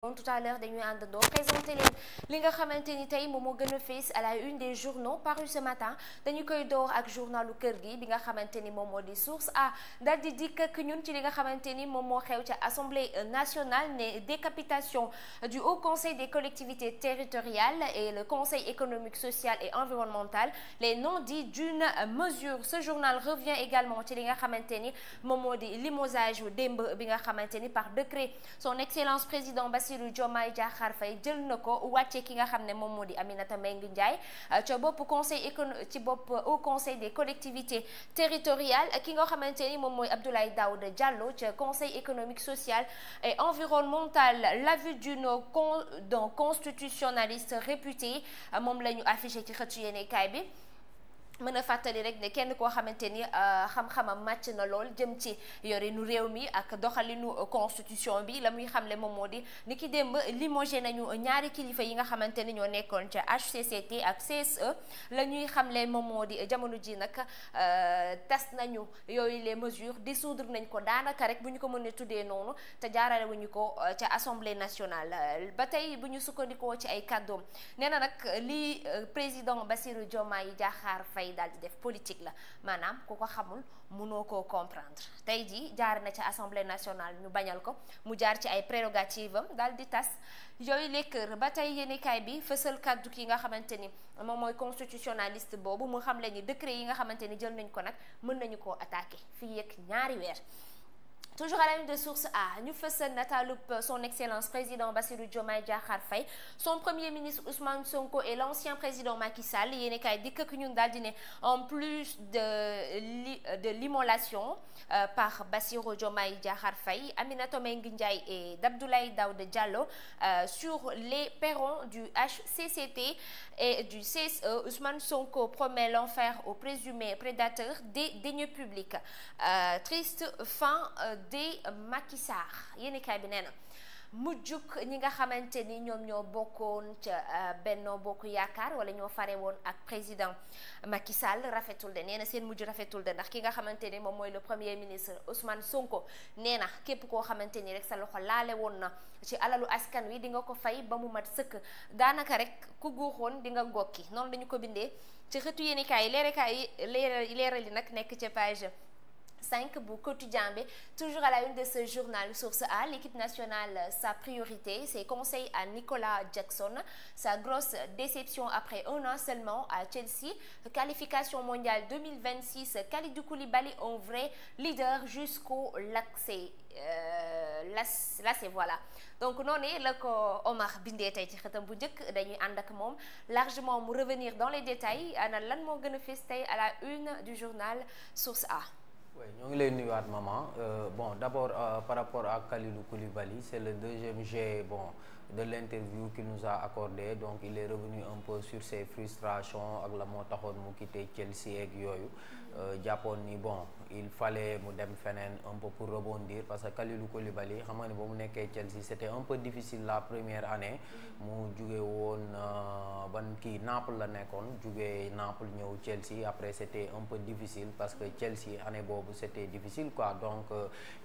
Bon, tout à l'heure dañuy àndandoo présenté leen li nga xamante ni tey moom moo gën a fees à la une des journaux parus ce matin dañu koy door ak journalu kër gi bi nga xamante ni moom moo di source a dal di dikk ak ñun ci li nga xamante ni moom moo xew ca assemblée nationale ne décapitation du haut conseil des collectivités territoriales et le conseil économique social et environnemental les non-dits d'une mesure. Ce journal revient également ci li nga xamante ni moom moo di limogeage démb bi nga xamante ni par décret son excellence président Bassirou Diomaye Diakhar Faye jël na ko wàcce ki nga xam ne moom moo di Aminata Mbengue Ndiaye ca bopp au conseil des collectivités territoriales ki nga xamante ni moom mooy Abdoulaye Daouda Diallo ca conseil économique social et environnemental. L'avis d'un constitutionnaliste réputé moom la ñu affiché ci xëtu yéenekaay bi. mën a fàttali rek ne kenn koo xamante ni xam-xamam màcc na lool jëm ci yorinu réew mi ak doxalinu constitution bi la muy xamle moom moo di ni ki démb limogé nañu ñaari kilifa yi nga xamante ni ñoo nekkoon ca HCCT ak CSE la ñuy xamle moom moo di jamono ji nag tas nañu yooyu les mesures dissoudre nañ ko daanaka rek bu ñu ko mënee tuddee noonu te jaarale wuñu ko ca assemblée nationale. Ba tey bu ñu sukkandikoo ci ay kàddoom nee na nag lii président Bassirou Diomaye Diakhar Faye daal di def politique la maanaam ku ko xamul mënoo koo comprendre. Tey jii jaar na ca assemblée nationale ñu bañal ko mu jaar ci ay prérogatives am daal di tas yooyu les kër. Ba tey yéenekaay bi fësal kàddu ki nga xamante ni moom mooy constitutionnaliste boobu mu xam le ni décret yi nga xamante ni jël nañ ko nag mën nañu koo attaqué fii yëg ñaari weer. Toujours à la une de source A ñu fësal nataalub son excellence président Bassirou Diomaye Diakhar Faye son premier ministre Ousmane Sonko et l'ancien président Macky Sall yéenekaay dikk ak ñun daal di ne en plus de l'immolation par Bassirou Diomaye Diakhar Faye, Aminata Mbengue Ndiaye et d'Abdoulaye Daouda Diallo sur les perrons du HCCT et du CSE, Ousmane Sonko promet l'enfer aux présumés prédateurs des deniers publics. Triste fin de Macky Sall yéenekaay bi nee na mujjuk ñi nga xamante ni ñoom ñoo bokkoon ca Benno Bokk Yaakaar wala ñoo fare woon ak président Macky Sall rafetul de nee na seen mujj rafetul de ndax ki nga xamante ni moom mooy le premier ministre Ousmane Sonko nee na képp koo xamante ni rek sa loxo laale woon na ci alalu askan wi di nga ko fay ba mu mat sëkk daanaka rek ku guuxoon di nga gokki noonu dañu ko bindee ci xëtu yéenekaay yi leeral yi nag nekk ca page 5 bu quotidien bi. Toujours à la une de ce journal source A, l'équipe nationale sa priorité, ses conseils à Nicolas Jackson, sa grosse déception après un an seulement à Chelsea, qualification mondiale 2026, Kalidou Koulibaly un vrai leader jusqu'au lacet voilà. Donc noonu la ko Omar bindee tey ci xëtam bu njëkk dañuy ànd ak moom largement mu revenir dans les détails ana lan moo gën a fees tey à la une du journal source A. Oui, ñoo ngi lay nuyuwaat maman. Bon d'abord par rapport à Kalidou Koulibaly, c'est le deuxième jet de l'interview qu'il nous a accordé, donc il est revenu un peu sur ses frustrations ak la moo taxoon mu quitté Chelsea ak yooyu jàppoon ni bon il fallait mu dem feneen un peu pour rebondir parce que Kalidou Koulibaly xam nga ne ba mu nekkee Chelsea c'était un peu difficile la première année mu jugee woon Naples la nekkoon jugee Naples ñëw Chelsea après c'était un peu difficile parce que Chelsea année boobu c'était difficile quoi, donc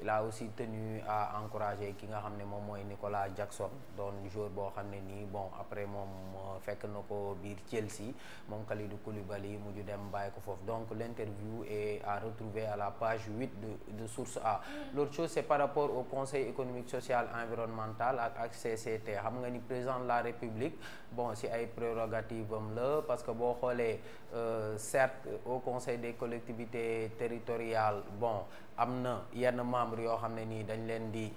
il a aussi tenu à encourager ki nga xam ne moom mooy Nicolas Jackson doon joueur boo xam ne nii bon après moom fekk na ko biir Chelsea moom Kalidou Koulibaly mujj dem bàyyi ko foofu, donc l'interview est à retrouver à la page 8 de source A. L'autre chose c'est par rapport au conseil économique social environnemental ak CCT. Xam nga ni président de la République bon si ay prérogatives am la parce que boo xoolee certes au conseil des collectivités territoriales bon am na yenn membres yoo xam ne nii dañ leen di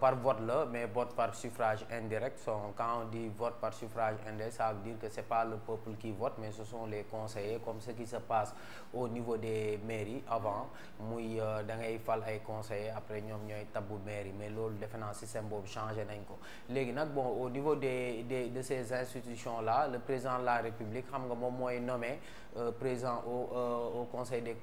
par vote là, mais vote par suffrage indirect. Quand on dit vote par suffrage indirect, ça veut dire que c'est pas le peuple qui vote, mais ce sont les conseillers, comme ce qui se passe au niveau des mairies avant muy da ngay fal ay conseillers après ñoom ñooy tabbu mairie, mais loolu defe naa système boobu changé nañ ko léegi nag. Bon au niveau de ces institutions là, le président de la République xam nga moom mooy nommé président au conseil des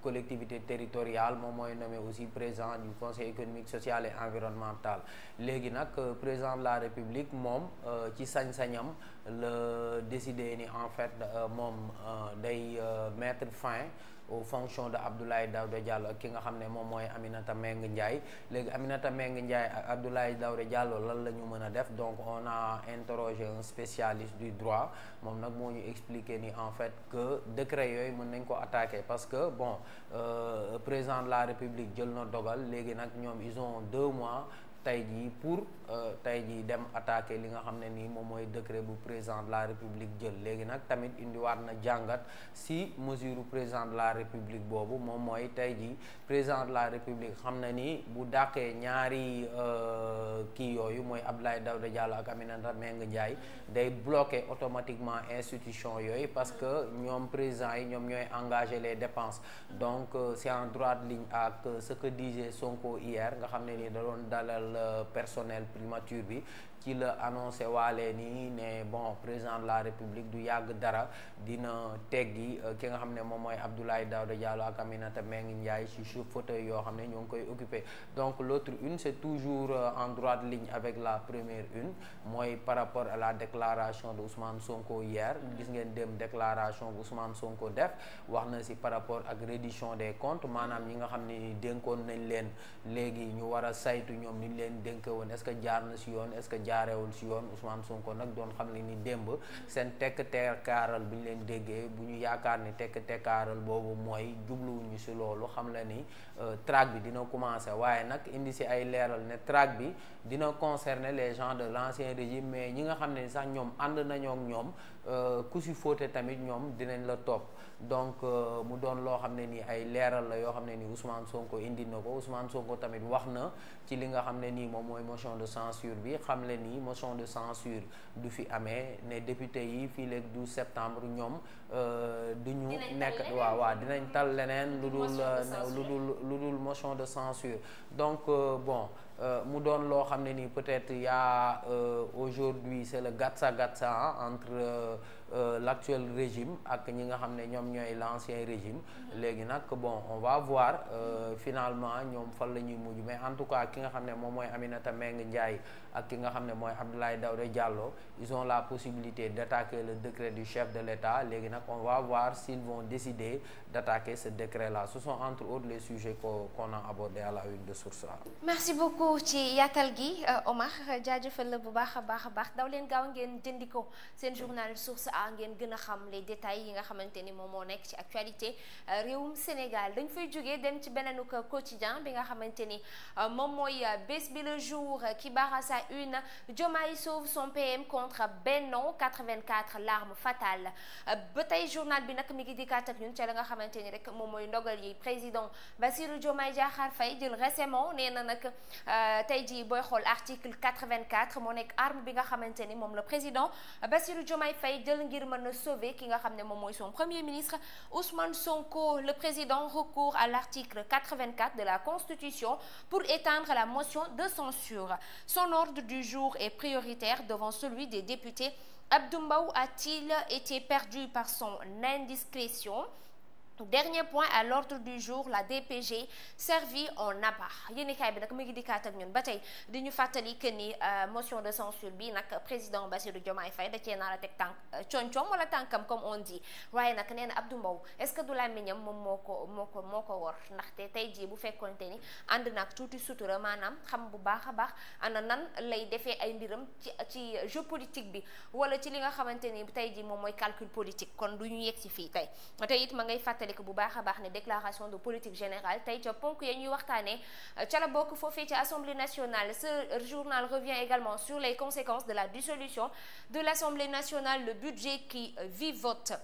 collectivité territoriale, moom mooy nommé aussi président du conseil économique social et environnemental. Léegi nag président de la République moom ci sañ-sañam la décidé ni en fait moom day mettre fin aux fonctions de Abdoulaye Daouda Diallo ak ki nga xam ne moom mooy Aminata Mbengue Ndiaye. léegi Aminata Mbengue Ndiaye ak Abdoulaye Daouda Diallo lan la ñu mën a def, donc on a interrogé un spécialiste du droit, moom nag moo ñu expliqué ni en fait que décret yooyu mën nañ ko attaquer parce que bon président de la République jël na dogal, léegi nag ñoom ils ont 2 mois tey jii pour tey jii dem attaquer li nga xam ne nii moom mooy décret bu président de la République jël. léegi nag tamit indiwaat na jàngat si mesure président de la République boobu, moom mooy tey jii président de la République xam na ni bu dàqee ñaari kii yooyu mooy Abdoulaye Daouda Diallo ak Aminata Mbengue Ndiaye day bloquer automatiquement institution yooyu parce que ñoom président yi ñoom ñooy engager les dépenses. donc c'est en droite ligne ak ce que disait Sonko hier nga xam ne ni da doon dalal personnel primature bi, ci la annoncé waale nii ne bon président de la République du yàgg dara dina teggi ki nga xam ne moom mooy Abdoulaye Daouda Diallo ak Aminata Mbengue Ndiaye ci fauteuil yoo xam ne ñoo ngi koy occupé. donc l'autre une c'est toujours en droite ligne avec la première une, mooy par rapport à la déclaration de Ousmane Sonko hier. gis ngeen dem déclaration bu Ousmane Sonko def, wax na ci par rapport ak reddition des comptes, maanaam ñi nga xam ne dénkoon nañ leen léegi ñu war a saytu ñoom ni leen dénk woon est-ce que jaar na ci yoon, est-ce que jaarewul ci yoon. Ousmane Sonko nag doon xam ne ni démb seen tekk tekkaaral bu ñu leen déggee, bu ñu yaakaar ni tekk tekkaaral boobu mooy jubluwuñu ci loolu, xam la ni traque bi dina commencer, waaye nag indi ci ay leeral ne traque bi dina concerner les gens de l'ancien régime, mais ñi nga xam ne sax ñoom ànd nañoo ak ñoom ku ci fóote tamit ñoom dinañ la topp. donc mu doon loo xam ne ni ay leeral la yoo xam ne ni Ousmane Sonko indi na ko. Ousmane Sonko tamit wax na ci li nga xam ne nii moom mooy motion de censure bi, xam le ni motion de censure du fi amee, ne député yi fii léegi 12 septembre ñoom du ñu nekk waaw dinañ tal leneen lu dul motion de censure. donc bon mu doon loo xam ne ni peut-être y'a aujourd'hui c'est le gatsa entre l'actuel régime ak ñi nga xam ne ñoom ñooy l'ancien régime. léegi nag bon on va voir finalement ñoom fan la ñuy mujj, mais en tout cas ki nga xam ne moom mooy Aminata Mbengue Ndiaye ak ki nga xam ne mooy Abdoulaye Daouda Diallo, ils ont la possibilité d'attaquer le décret du chef de l'État. léegi nag on va voir s'ils vont décider d'attaquer ce décret-là. Ce sont entre autres les sujets qu'on a abordés à la une de Source A. merci beaucoup ci yaatal gi Omar, jaajëfal la bu baax a baax daw leen gaaw ngeen jëndi ko seen journal Source A ngeen gën a xam les détails yi nga xamante ni moom moo nekk ci actualité réewum Sénégal. dañ fay jógee dem ci beneen quotidien bi nga xamante ni moom mooy Bës Bi Le Jour qui barre à sa une Diomaye sauve son PM contre Benno 84 l'arme fatale. ba tey journal bi nag mi ngi dikkaat ak ñun ca la nga xamante ni rek moom mooy ndogal yi président Bassirou Diomaye Diakhar Faye jël récemment. nee na nag tey jii booy xool article 84 moo nekk arme bi nga xamante ni moom la président Bassirou Diomaye Faye jël ngir mën a sauver ki nga xam ne moom mooy son premier ministre Ousmane Sonko. Le président recourt à l'article 84 de la Constitution pour éteindre la motion de censure. Son ordre du jour est prioritaire devant celui des députés. Abdou Mbow a-t-il été perdu par son indiscrétion? Dernier point à l'ordre du jour, la DPG servie en appât. yéenekaay bi nag mu ngi dikkaat ak ñun ba tey di ñu fàttali que ni motion de censure bi nag président Bassirou Diomaye Faye da cee nar a teg tànk coñcoom wala tànkam comme on dit. waaye nag nee na Abdou Mbow est-ce que du làmmiñam moom moo ko wor, ndaxte tey jii bu fekkonte ni ànd nag tuuti sutura, maanaam xam bu baax a baax ana nan lay defee ay mbiram ci jeu politique bi wala ci li nga xamante ni tey jii moom mooy calcul politique, kon du ñu yegg si fii tey it ma ngay fàttali bu baax a baax ne déclaration de politique générale tey ca ponk ya ñuy waxtaanee ca la bokk foofee ci Assemblée nationale. Ce journal revient également sur les conséquences de la dissolution de l'Assemblée nationale, le budget qui vivote.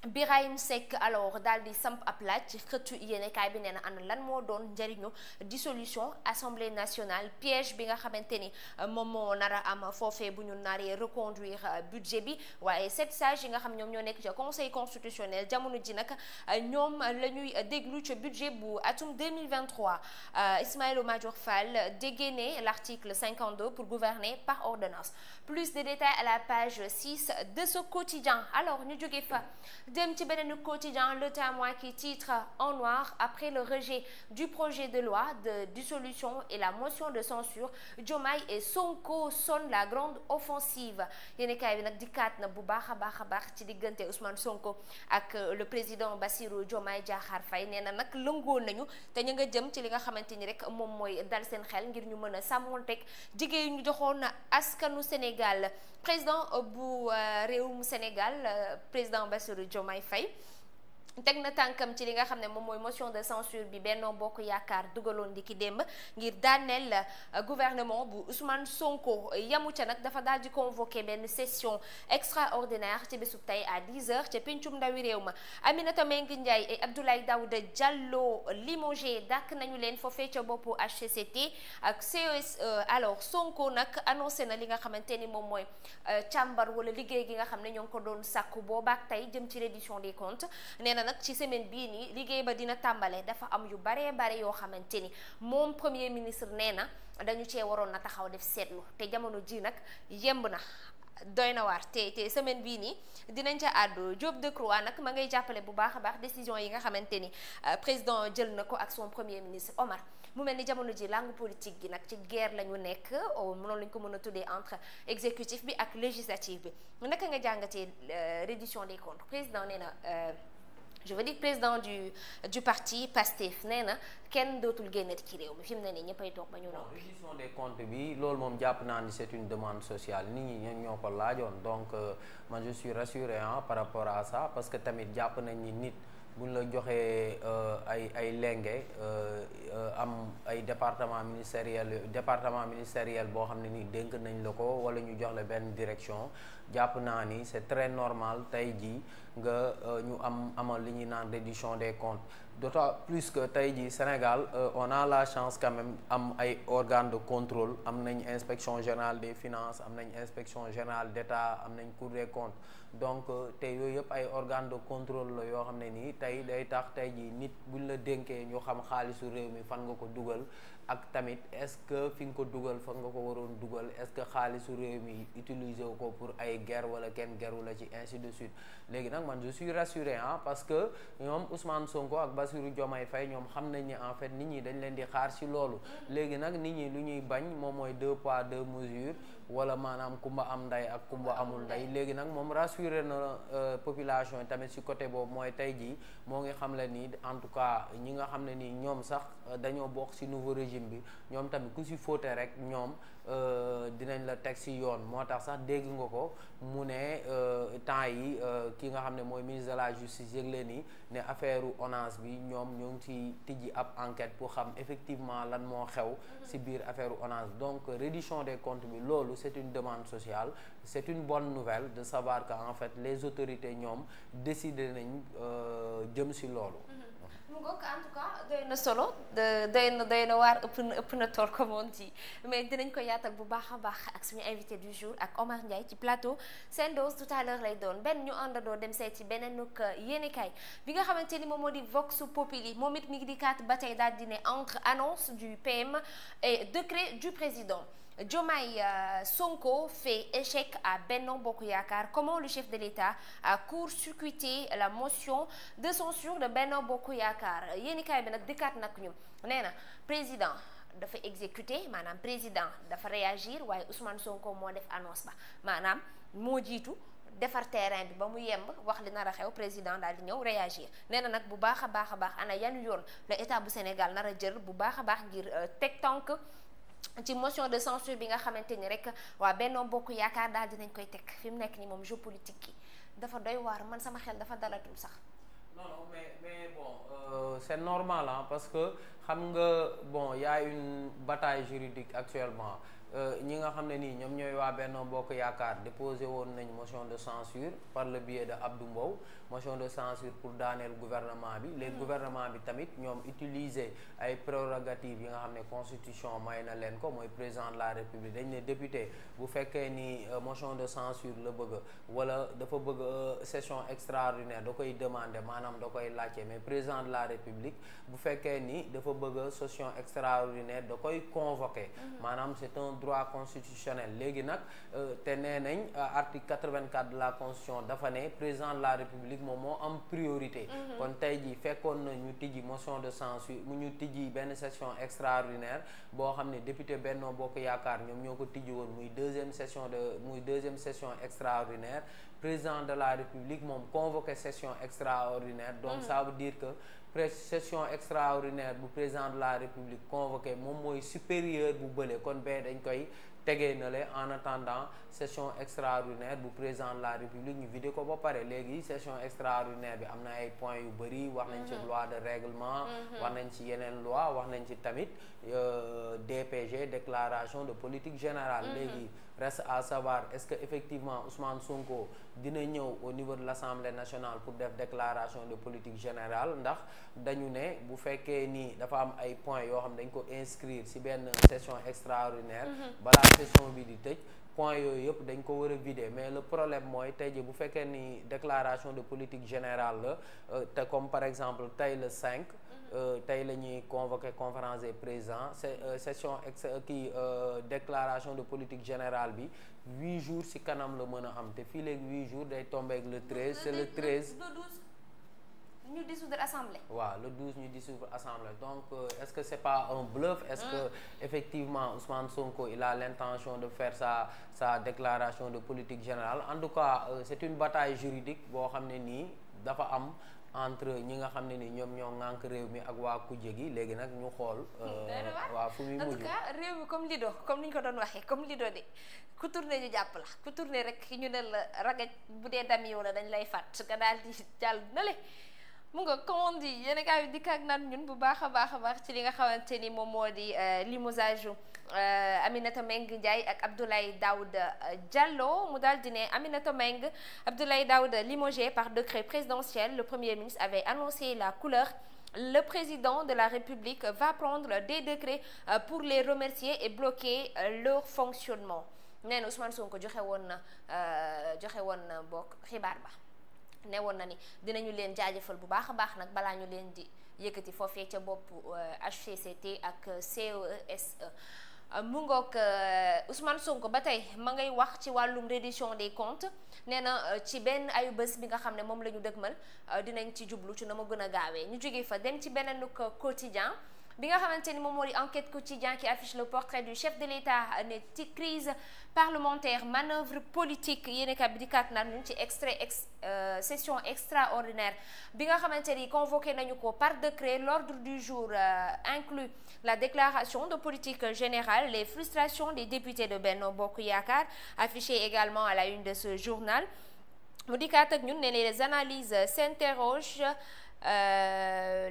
Birahim Seck alors daal di samp ab laaj ci xëtu yéenekaay bi nee na ana lan moo doon njëriñu dissolution assemblée nationale, piège bi nga xamante ni moom moo nar a am foofee bu ñu naree reconduire budget bi. waaye 7 sages yi nga xam ñoom ñoo nekk ci conseil constitutionnel jamono ji nag ñoom la ñuy déglu ci budget bu atum 2023. Ismaïla Madior Fall dégainé l'article 52 pour gouverner par ordonnance. Plus de détails à la page 6 de ce quotidien. alors ñu jóge fa dem ci beneen quotidien Le Témoin qui titre en noir après le rejet du projet de loi de dissolution et la motion de censure Diomaye et Sonko sonnent la grande offensive. yéen kaay bi nag dikkaat na bu baax a baax ci diggante Ousmane Sonko ak le président Bassirou Diomaye Diakhar Faye nee na nag lëngoo nañu te ñu nga jëm ci li nga xamante ni rek moom mooy dal seen xel ngir ñu mën a sàmmonteeg jigéen ñu joxoon askanu Sénégal. président bu réewum Sénégal président Bassirou Diomaye Faye teg na tànkam ci li nga xam ne moom mooy motion de censure bi Benno Bokk Yaakaar dugaloon di ki démb ngir daaneel gouvernement bu Ousmane Sonko yamu ca nag dafa daal di convoqué benn session extraordinaire ci bésub tey à 10h ca pencum ndawi réew ma Aminata Mbengue Ndiaye et Abdoulaye Daouda Diallo limogé dàkk nañu leen foofee ca boppu HCCT ak CESE. alors Sonko nag annoncé na li nga xamante ni moom mooy càmbar wala liggéey gi nga xam ne ñoo ngi ko doon sàkku boobaak tey jëm ci reddition des comptes. nee na nag ci semaine bii nii liggéey ba dina tàmbale dafa am yu bare yoo xamante ni moom premier ministre nee na dañu cee waroon na taxaw def seetlu te jamono ji nag yemb na doy na waar te semaine bii nii dinañ ca àddu. Diop Decroix nag ma ngay jàppale bu baax a baax décision yi nga xamante ni président jël na ko ak son premier ministre Omar. mu mel ni jamono ji langue politique gi nag ci guerre la ñu nekk noonu lañ ko mën a tuddee entre exécutif bi ak législatif bi naka nga jàngatee reddition des comptes président nee na je veux dire président du parti PASTEF nee na kenn dootul génnati ci réew mi fi mu ne nii ñëppay toog ba ñu noppi. reddition des comptes bi loolu moom jàpp naa ni c'est une demande sociale nit ñi ñoo ko laajoon donc man je suis rassuré par rapport à ça parce que tamit jàpp nañ ni nit buñ la joxee ay lenge am ay département ministériel boo xam ne nii dénk nañ la ko wala ñu jox la benn direction jàpp naa ni c'est très normal tey jii nga ñu amal li ñuy naan reddition des comptes d'autant plus que tey jii Sénégal on a la chance quand même am ay organes de contrôle am nañ inspection générale des finances am nañ inspection générale d'État am nañ Cour des comptes donc te yooyu yëpp ay organes de contrôle la yoo xam ne nii tey day tax tey jii nit buñ la dénkee ñu xam xaalisu réew mi fan nga ko dugal ak tamit est-ce que fi nga ko dugal fan nga ko waroon dugal est-ce que xaalisu réew mi utiliser wu ko pour ay guerre wala kenn geru la ci ainsi de suite léegi nag man je suis rassuré parce que ñoom Ousmane Sonko ak Bassirou Diomaye Faye ñoom xam nañ ni en fait nit ñi dañ leen di xaar ci loolu léegi nag nit ñi lu ñuy bañ moom mooy 2 poids 2 mesures wala maanaam kumba am ndey ak kumba amul ndey léegi nag moom rassuré na population yi tamit ci côté boobu mooy tey jii moo ngi xam le ni en tout cas ñi nga xam ne nii ñoom sax dañoo bokk ci nouveau régime bi ñoom tamit ku ci fóote rek ñoom dinañ la teg ci yoon moo tax sax dégg nga ko mu ne temps yi ki nga xam ne mooy ministre de la justice yëgle ni ne affaire ONAS bi ñoom ñoo ngi ci tijji ab enquête pour xam effectivement lan moo xew ci biir affaire ONAS donc reddition des comptes bi loolu c'est une demande sociale c'est une bonne nouvelle de savoir que en fait les autorités ñoom décidé nañ jëm ci loolu. mu ngoog en tout cas doy na solo doy na waar ëpp na tool comme on dit mais dinañ ko yaatal bu baax a baax ak suñu invité du jour ak Omar Ndiaye ci plateau Sen Dose tout à l'heure lay doon benn ñu àndandoo dem seeti beneen nuk yéenekaay bi nga xamante ni moom moo di Vox Populi moom it mi ngi di kaat ba tey daal di ne entre annonce du PM et décret du président. Diomaye Sonko fait échec à Benno Bokk Yaakaar. Comment le chef de l'État a court-circuité la motion de censure de Benno Bokk Yaakaar yéenekaay bi nag dikkaat nag ñu nee na président dafa exécuter maanaam président dafa réagir waaye Ousmane Sonko moo def annonce ba maanaam moo jiitu defar terrain bi ba mu yemb wax li nar a xew président daal di ñëw réagir nee na nag bu baax a baax ana yan yoon la état bu Sénégal nar a jël bu baax a baax ngir teg tànk ci motion de censure bi nga xamante ni rek waa Benno Bokk Yaakaar daal dinañ koy teg fi mu nekk ni moom jeu politique yi dafa doy waar man sama xel dafa dalatul sax. non mais bon c'est normal parce que xam nga bon y a une bataille juridique actuellement ñi nga xam ne nii ñoom ñooy waa Benno Bokk Yaakaar déposé woon nañ motion de censure par le biais de Abdou Mbow motion de censure pour daaneel gouvernement bi léegi gouvernement bi tamit ñoom utiliser ay prérogatives yi nga xam ne constitution may na leen ko mooy président de la république dañ ne député bu fekkee ni motion de censure la bëgg wala dafa bëgg session extraordinaire da koy demander maanaam da koy laajte mais président de la république bu fekkee ni dafa bëgg session extraordinaire da koy convoquer maanaam c'est un droit constitutionnel léegi nag te nee nañ article 84 de la constitution dafa ne président de la république moom moo am priorité. kon tey jii fekkoon na ñu tijji motion de censure mu ñu tijji benn session extraordinaire boo xam ne député Benno Bokk Yaakaar ñoom ñoo ko tijji woon muy deuxième session extraordinaire président de la république moom convoqué session extraordinaire donc ça veut dire que session extraordinaire bu président de la république convoqué moom mooy supérieur bu bële kon bee dañ koy tegee na le en attendant session extraordinaire bu président de la république ñu vidé ko ba pare léegi session extraordinaire bi am na ay points yu bëri wax nañ ci loi de règlement wax nañ ci yeneen loi wax nañ ci tamit DPG déclaration de politique générale léegi reste à savoir est-ce que effectivement Ousmane Sonko dina ñëw au niveau de l'Assemblée nationale pour def déclaration de politique générale ndax dañu ne bu fekkee ni dafa am ay points yoo xam dañ ko inscrire ci benn session extraordinaire balaa session bi di tëj point yooyu yëpp dañ ko war a vider mais le problème mooy tey ji bu fekkee ni déclaration de politique générale la te comme par exemple tey le 5 tey la ñuy convoquer conférence des présidents session déclaration de politique générale bi 8 jours ci kanam la mën a am te fii léegi 8 jours day tomber ak le 13 c'est le 13 ñu dissoudre assemblée. waaw le 12 ñu dissoudre assemblée donc est-ce que c'est pas un bluff est-ce que effectivement Ousmane Sonko il a l'intention de faire sa déclaration de politique générale en tout cas c'est une bataille juridique boo xam ne nii dafa am entre ñi nga xam ne ni ñoom ñoo ŋànk réew mi ak waa kujje gi léegi nag ñu xool waa fu muy mujj. en tout cas réew mi comme lido comme ni ñu ko doon waxee comme lido de ku tourné ñu jàpp la ku tourné rek ñu ne la ragaj bu dee dam yow la dañ lay fàtt nga daal di jàll na le mu nga comme on dit yéen a kaay dikk ak naan ñun bu baax a baax ci li nga xamante ni moom moo di limogeage Aminata Mbengue Ndiaye ak Abdoulaye Daouda Diallo mu daal di ne Aminata Mbengue Abdoulaye Daouda limogé par décret présidentiel le premier ministre avait annoncé la couleur. Le président de la République va prendre des décrets pour les remercier et bloquer leur fonctionnement nee na Ousmane Sonko joxe woon na bokk xibaar ba. ne woon na ni dinañu leen jaajëfal bu baax a baax nag balaa ñu leen di yëkkati foofee ca bopp HCCT ak CESE mu ngoog Ousmane Sonko ba tey ma ngay wax ci wàllum reddition des comptes nee na ci benn ayu bés bi nga xam ne moom la ñu dëgmal dinañ ci jublu ci na ma gën a gaawee ñu jógee fa dem ci beneen quotidien bi nga xamante ni moom moo di enquête quotidien qui affiche le portrait du chef de l'État ne ci crise parlementaire manœuvre politique yéeni kat bi di kat naan ñu ci session extraordinaire bi nga xamante ni convoqué nañu ko par décret l'ordre du jour inclut la déclaration de politique générale les frustrations des députés de Benno Bokk Yaakaar affichées également à la une de ce journal mu di kat ak ñun ne les analyses s'interrogent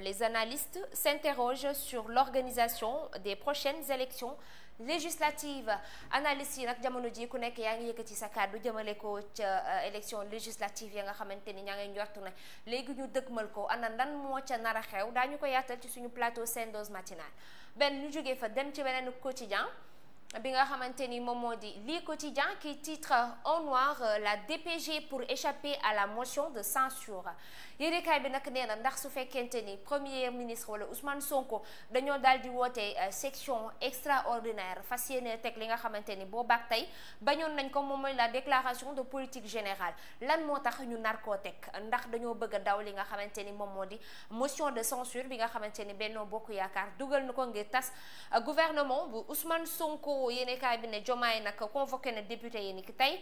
les analystes s'interrogent sur l'organisation des prochaines élections législatives analystes yi nag jamono ji ku nekk yaa ngi yëkkati sa kàddu jëmale ko ca élection législative ya nga xamante ni ñaa ngi njortu na léegi ñu dëgmal ko ana lan moo ca nar a xew daañu ko yaatal ci suñu plateau Sen Dose matinal benn ñu jógee fa dem ci beneen quotidien bi nga xamante ni moom moo di lii quotidien qui titre en noir la DPG pour échapper à la motion de censure yéenekaay bi nag nee na ndax su fekkente ni premier ministre wala Ousmane Sonko dañoo daal di woote section extraordinaire fas yéene teg li nga xamante ni boobaak tey bañoon nañ ko moom mooy la déclaration de politique générale lan moo tax ñu nar koo teg ndax dañoo bëgg a daw li nga xamante ni moom moo di motion de censure bi nga xamante ni Benno Bokk Yaakaar dugal na ko ngir tas gouvernement bu Ousmane Sonko yéenekaay bi ne Diomaye nag convoqué na député yi ni ki tey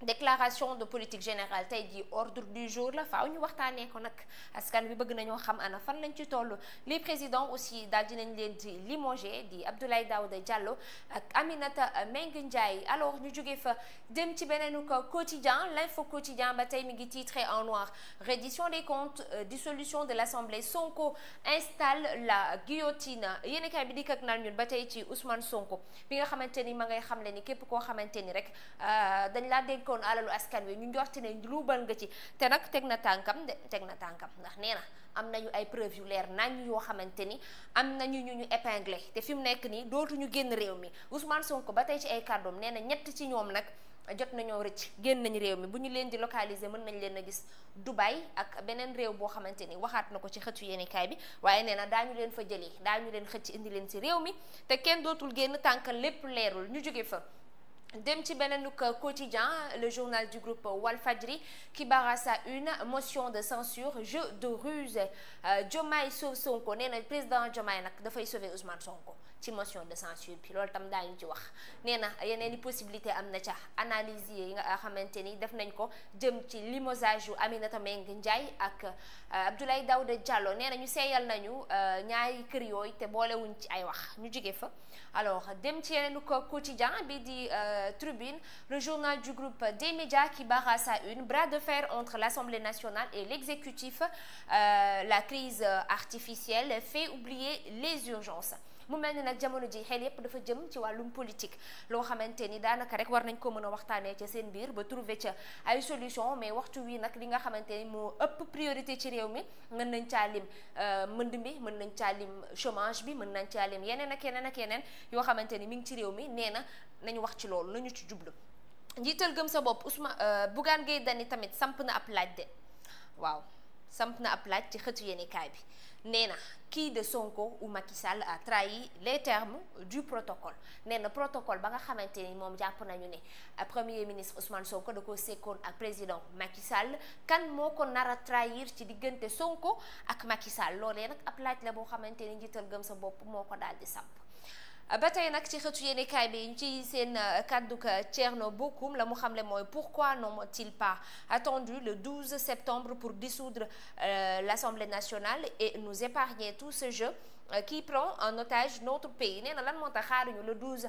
déclaration de politique générale tey jii ordre du jour la faaw ñu waxtaanee ko nag askan bi bëgg nañoo xam ana fan lañ ci toll les présidents aussi daal dinañ leen di limogé di Abdoulaye Daouda Diallo ak Aminata Mbengue Ndiaye alors ñu jógee fa dem ci beneen quotidien l'info quotidien ba tey mi ngi titré en noir reddition des comptes dissolution de l'Assemblée Sonko installe la guillotine yéenekaay bi dikk ak naan ñun ba tey ci Ousmane Sonko bi nga xamante ni ma ngay xamle ni képp koo xamante ni rek dañ laa dégg kon alalu askan wi ñu njorti ne luubal nga ci te nag teg na tànkam ndax nee na am nañu ay preuve yu leer nañ yoo xamante ni am nañu ñu épinglé te fi mu nekk nii dootuñu génn réew mi Ousmane Sonko ba tey ci ay kàddoom nee na ñett ci ñoom nag jot nañoo rëcc génn nañ réew mi bu ñu leen di localiser mën nañ leen a gis Dubaï ak beneen réew boo xamante ni waxaat na ko ci xëtu yéenekaay bi waaye nee na daañu leen fa jëlee daañu leen xëcc indi leen ci réew mi te kenn dootul génn tànk lépp leerul ñu jóge fa dem ci beneen quotidien le journal du groupe Walfadjri qui barre sa une motion de censure jeu de ruse Diomaye sauve Sonko nee na président Diomaye nag dafay sauver Ousmane Sonko ci motion de censure bi loolu tam daañu ci wax nee na yeneen i possibilité am na ca analyse yi nga xamante ni def nañ ko jëm ci limogeage yu Aminata Mbengue Ndiaye ak Abdoulaye Daouda Diallo nee na ñu seeyal nañu ñaari kër yooyu te boolewuñ ci ay wax ñu jóge fa alors dem ci yeneen quotidien bi di Tribune le journal du groupe des médias qui barre sa une bras de fer entre l'Assemblée nationale et l'exécutif la crise artificielle fait oublier les urgences mu mel ni nag jamono ji xel yépp dafa jëm ci wàllum politique loo xamante ni daanaka rek war nañ ko mën a waxtaanee ca seen biir ba trouver ca ay solution mais waxtu wi nag li nga xamante ni moo ëpp priorité ci réew mi mën nañ caa lim mbënd mi mën nañ caa lim chômage bi mën nañ caa lim yeneen ak yeneen ak yeneen yoo xamante ni mi ngi ci réew mi nee na nañu wax ci loolu nañu ci jublu njiital gëm sa bopp Bougane Gueye Dany tamit samp na ab laaj de waaw samp na ab laaj ci xëtu yéenekaay bi nee na kii de Sonko ou Macky Sall a trahi les termes du protocole nee na protocole ba nga xamante ni moom jàpp nañu ne premier ministre Ousmane Sonko da ko sekkoon ak président Macky Sall kan moo ko nar a trahir ci diggante Sonko ak Macky Sall loolee nag ab laaj la boo xamante ni njiital gëm sa bopp moo ko daal di samp ba tey nag ci xëtu yéenekaay bi ci seen kàdduk Thierno Bocoum la mu xamle mooy pourquoi n'ont-ils pas attendu le 12 septembre pour dissoudre l'Assemblée nationale et nous épargner tout ce jeu qui prend en otage notre pays nee na lan moo tax xaaruñu le 12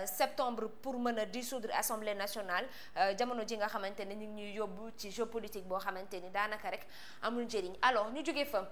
septembre pour mën a dissoudre Assemblée nationale jamono ji nga xamante ne ñu ngi ñuy yóbbu ci jeu politique boo xamante ni daanaka rek amul njëriñ alors ñu jógee fa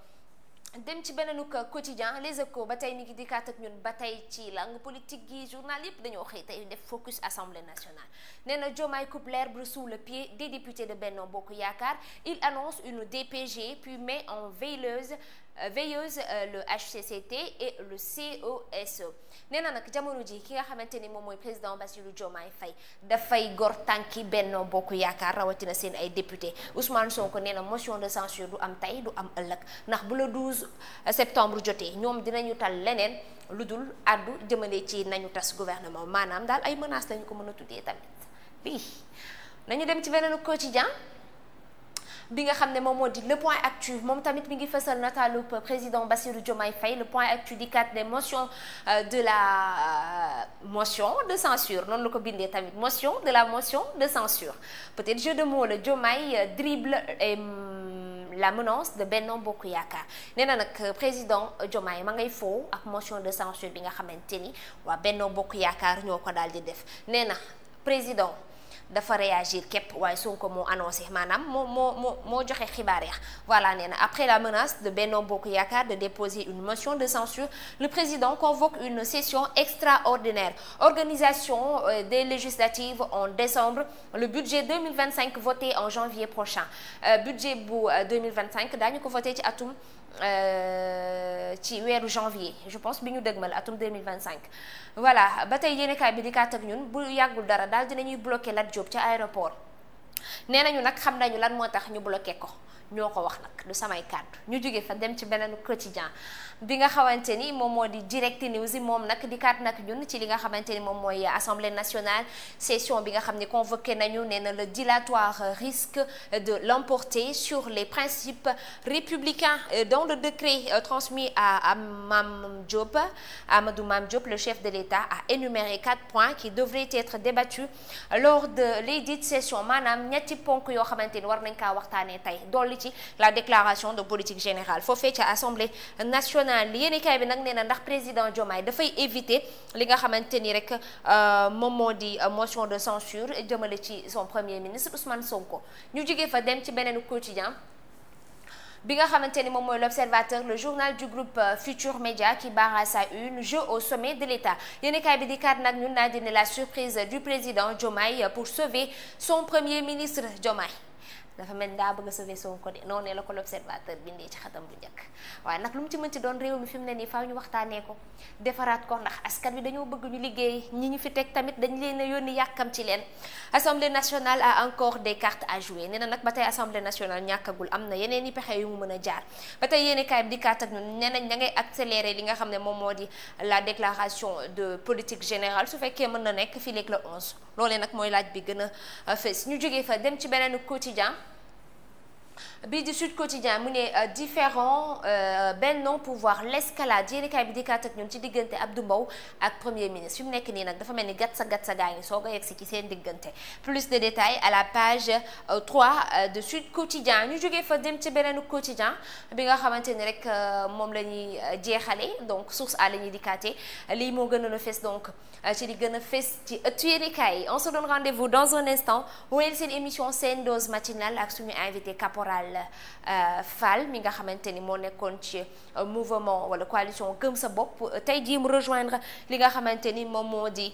dem ci beneen quotidien Les Échos ba tey mi ngi dikkaat ak ñun ba tey ci langue politique gi journal yëpp dañoo xëy tey def focus Assemblée nationale nee na Diomaye coupe l'herbe sous le pied des députés de Benno Bokk Yaakaar il annonce une DPG puis met en veilleuse le HCCT et le COSE nee na nag jamono ji ki nga xamante ni moom mooy président Bassirou Diomaye Faye dafay gor tànki Benno Bokk Yaakaar rawatina seen ay député Ousmane Sonko nee na motion de censure du am tey du am ëllëg ndax bu le 12 septembre jotee ñoom dinañu tal leneen lu dul addu jëmale ci nañu tas gouvernement maanaam daal ay menaces lañu ko mën a tuddee tamit bii nañu dem ci beneen quotidien bi nga xam ne moom moo di le point actu moom tamit mi ngi fësal nataalu président Bassirou Diomaye Faye le point actu di kat des motions de la motion de censure noonu la ko bindee tamit motion de la motion de censure peut-être jeu de mots la Diomaye dribble et la menace de Benno Bokk Yaakaar nee na nag président Diomaye ma ngay foo ak motion de censure bi nga xamante ni waa Benno Bokk Yaakaar ñoo ko daal di def nee na président dafa réagir képp waaye Sonko moo annoncé maanaam moo joxe xibaar ya voilà nee na après la menace de Benno Bokk Yaakaar de déposer une motion de censure le président convoque une session extraordinaire organisation des législatives en décembre le budget 2025 voté en janvier prochain budget bu 2025 daañu ko voté ci atum ci weeru janvier je pense bi ñu dëgmal atum 2025 voilà ba tey yéenekaay bi di kat ak ñun bu yàggul dara daal dinañuy bloqué Lat Diop ca aéroport nee nañu nag xam nañu lan moo tax ñu bloqué ko ñoo ko wax nag du samay kàddu ñu jóge fa dem ci beneen quotidien bi nga xamante ni moom moo di Direct News moom nag di kat nag ñun ci li nga xamante ni moom mooy Assemblée nationale session bi nga xam ne convoqué nañu nee na le dilatoire risque de l'emporter sur les principes républicains dans le décret transmis à Amadou Mame Diop le chef de l'État a énuméré 4 points qui devraient être débattus lors de l'édite session maanaam ñetti ponk yoo xamante ni war nañ kaa waxtaanee tey dolli ci la déclaration de politique générale foofee ca Assemblée nationale yéenekaay bi nag nee na ndax président Diomaye dafay éviter li nga xamante ni rek moom moo di motion de censure jëmale ci son premier ministre Ousmane Sonko ñu jógee fa dem ci beneen quotidien bi nga xamante ni moom mooy l'Observateur le journal du groupe Futur Média qui barre à sa une jeu au sommet de l'État yéenekaay bi di kat nag ñun naa dine la surprise du président Diomaye pour sauver son premier ministre Diomaye dafa mel ni daa bëgg a sauver Sonko de noonu la ko l'observateur bindee ci xatam bu njëkk waaye nag lu mu ci mën ci doon réew mi fi mu ne nii faaw ñu waxtaanee ko defaraat ko ndax askan wi dañoo bëgg ñu liggéey ñi ñu fi teg tamit dañ leen a yónni yàkkam ci leen. Assemblée nationale a encore des cartes à jouer nee na nag ba tey Assemblée nationale ñàkkagul am na yeneen i pexe yu mu mën a jaar ba tey yéeni kaay bi di kaat ak ñun nee nañ da ngay accélérer li nga xam ne moom moo di la déclaration de politique générale su fekkee mën na nekk fii léegi le 11 loolee nag mooy laaj bi gën a fës ñu jógee fa dem ci beneen quotidien bii di Sud Quotidien mu ne différents Benno Pouvoir l'escalade yéenekaay bi dikkaat ak ñun ci diggante Abdou Mbow ak premier ministre fi mu nekk nii nag dafa mel ni gat sa gaa ngi soog a yegsi ci seen diggante plus de détails à la page 3 de Sud Quotidien ñu jógee fa dem ci beneen quotidien bi nga xamante ni rek moom la ñuy jeexale donc source a la ñuy dikkaate lii moo gënoon a fes donc ci di gën a fes ci ëttu yéenekaay yi on se donne rendez-vous dans un instant wéyal seen émission seen dose matinale ak suñu invité caporal Fall mi nga xamante ni moo nekkoon ci mouvement wala coalition gëm sa bopp tey jii mu rejoindre li nga xamante ni moom moo di